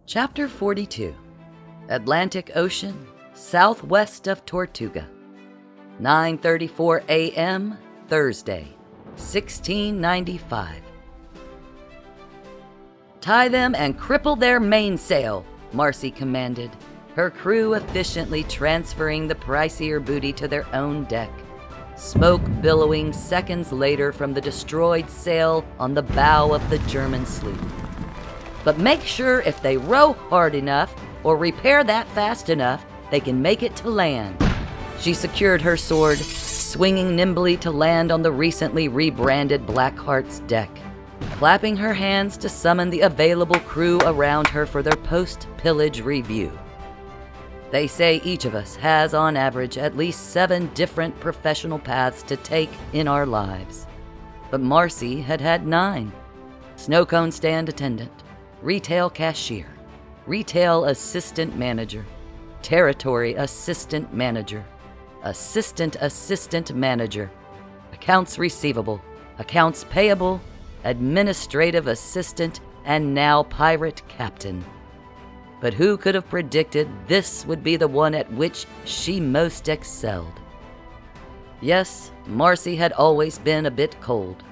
Chapter 42. Atlantic Ocean, southwest of Tortuga. 9:34 a.m., Thursday, 1695. "Tie them and cripple their mainsail," Marci commanded, her crew efficiently transferring the pricier booty to their own deck. Smoke billowing seconds later from the destroyed sail on the bow of the German sloop. "But make sure if they row hard enough or repair that fast enough, they can make it to land." She secured her sword, swinging nimbly to land on the recently rebranded Blackheart's deck, clapping her hands to summon the available crew around her for their post-pillage review. They say each of us has, on average, at least 7 different professional paths to take in our lives. But Marci had had 9. Snow cone stand attendant, retail cashier, retail assistant manager, territory assistant manager, assistant manager, accounts receivable, accounts payable, administrative assistant, and now pirate captain. But who could have predicted this would be the one at which she most excelled? Yes, Marci had always been a bit cold,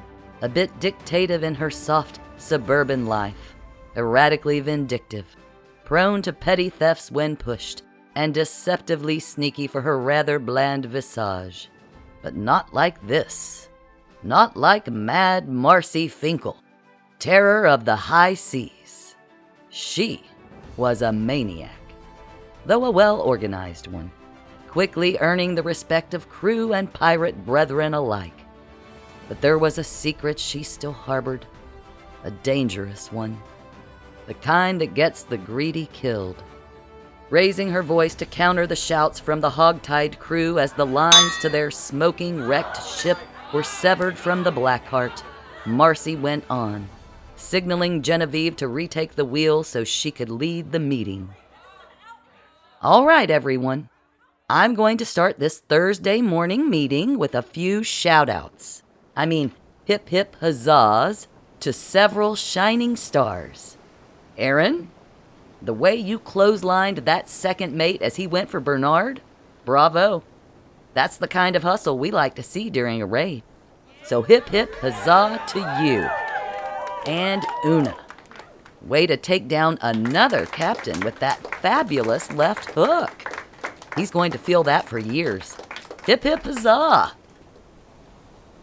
a bit dictative in her soft suburban life, erratically vindictive, prone to petty thefts when pushed, and deceptively sneaky for her rather bland visage. But not like this. Not like Mad Marci Finkle, terror of the high seas. She was a maniac, though a well-organized one, quickly earning the respect of crew and pirate brethren alike. But there was a secret she still harbored, a dangerous one, the kind that gets the greedy killed. Raising her voice to counter the shouts from the hog-tied crew as the lines to their smoking, wrecked ship were severed from the Blackheart, Marci went on, signaling Genevieve to retake the wheel so she could lead the meeting. "All right, everyone. I'm going to start this Thursday morning meeting with a few shout-outs. I mean, hip-hip huzzahs to several shining stars. Aaron, the way you clotheslined that second mate as he went for Bernard, bravo. That's the kind of hustle we like to see during a raid. So hip-hip huzzah to you. And Una, way to take down another captain with that fabulous left hook. He's going to feel that for years. Hip-hip huzzah.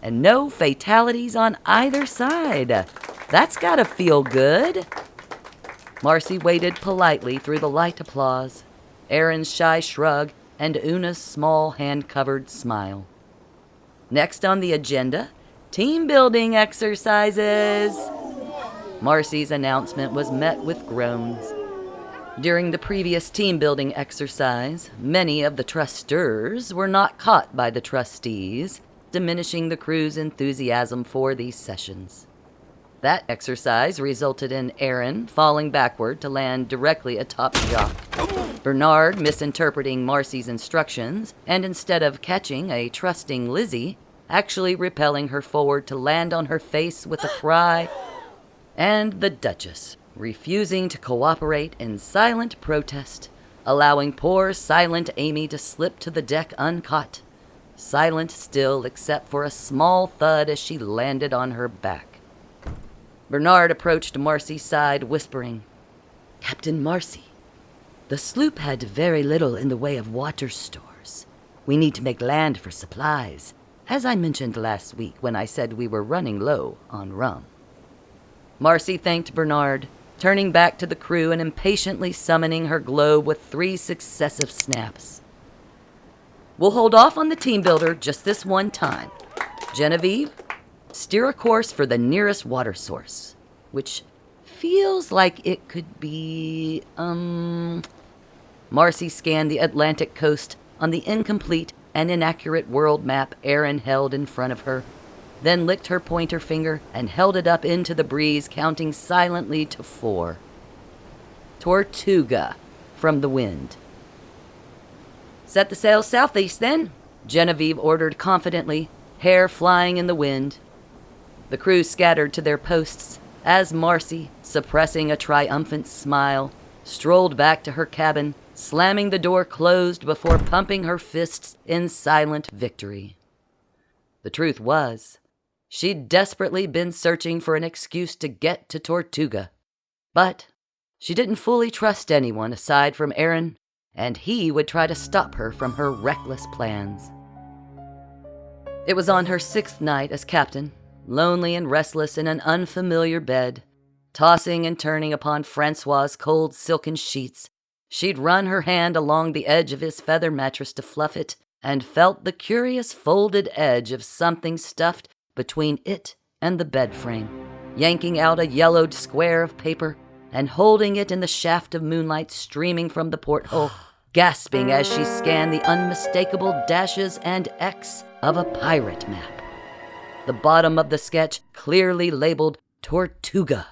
And no fatalities on either side. That's gotta feel good." Marci waited politely through the light applause, Aaron's shy shrug, and Una's small hand-covered smile. Next on the agenda, team-building exercises. Marci's announcement was met with groans. During the previous team-building exercise, many of the trusters were not caught by the trustees, diminishing the crew's enthusiasm for these sessions. That exercise resulted in Aaron falling backward to land directly atop Jacques, Bernard misinterpreting Marci's instructions, and instead of catching a trusting Lizzie, actually repelling her forward to land on her face with a cry, and the Duchess refusing to cooperate in silent protest, allowing poor silent Amy to slip to the deck uncaught, silent still except for a small thud as she landed on her back. Bernard approached Marci's side, whispering, "Captain Marci, the sloop had very little in the way of water stores. We need to make land for supplies, as I mentioned last week when I said we were running low on rum." Marci thanked Bernard, turning back to the crew and impatiently summoning her globe with 3 successive snaps. "We'll hold off on the team builder just this one time. Genevieve, steer a course for the nearest water source, which feels like it could be, Marci scanned the Atlantic coast on the incomplete and inaccurate world map Aaron held in front of her, then licked her pointer finger and held it up into the breeze, counting silently to 4. Tortuga from the wind. "Set the sails southeast, then," Genevieve ordered confidently, hair flying in the wind. The crew scattered to their posts as Marci, suppressing a triumphant smile, strolled back to her cabin, slamming the door closed before pumping her fists in silent victory. The truth was, she'd desperately been searching for an excuse to get to Tortuga. But she didn't fully trust anyone aside from Aaron, and he would try to stop her from her reckless plans. It was on her 6th night as captain, lonely and restless in an unfamiliar bed, tossing and turning upon Francois's cold silken sheets. She'd run her hand along the edge of his feather mattress to fluff it, and felt the curious folded edge of something stuffed between it and the bed frame, yanking out a yellowed square of paper and holding it in the shaft of moonlight streaming from the porthole, gasping as she scanned the unmistakable dashes and X of a pirate map. The bottom of the sketch clearly labeled Tortuga,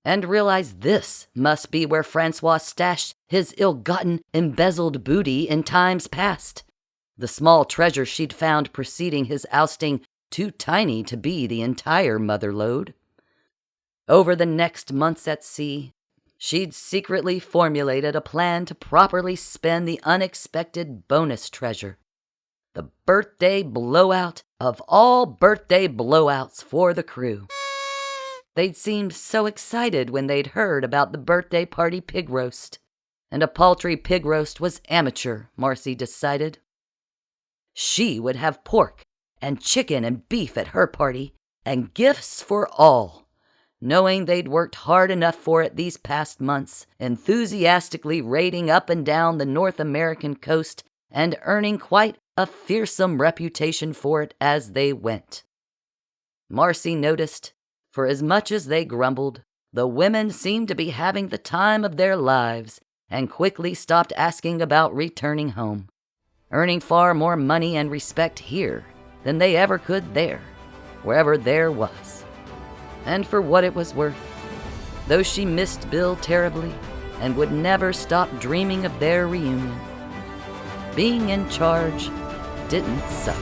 and realized this must be where Francois stashed his ill-gotten, embezzled booty in times past. The small treasure she'd found preceding his ousting, too tiny to be the entire mother lode. Over the next months at sea, she'd secretly formulated a plan to properly spend the unexpected bonus treasure. The birthday blowout of all birthday blowouts for the crew. They'd seemed so excited when they'd heard about the birthday party pig roast. And a paltry pig roast was amateur, Marci decided. She would have pork and chicken and beef at her party, and gifts for all, knowing they'd worked hard enough for it these past months, enthusiastically raiding up and down the North American coast and earning quite a fearsome reputation for it as they went. Marci noticed, for as much as they grumbled, the women seemed to be having the time of their lives and quickly stopped asking about returning home, earning far more money and respect here than they ever could there, wherever there was. And for what it was worth, though she missed Bill terribly and would never stop dreaming of their reunion, being in charge didn't suck.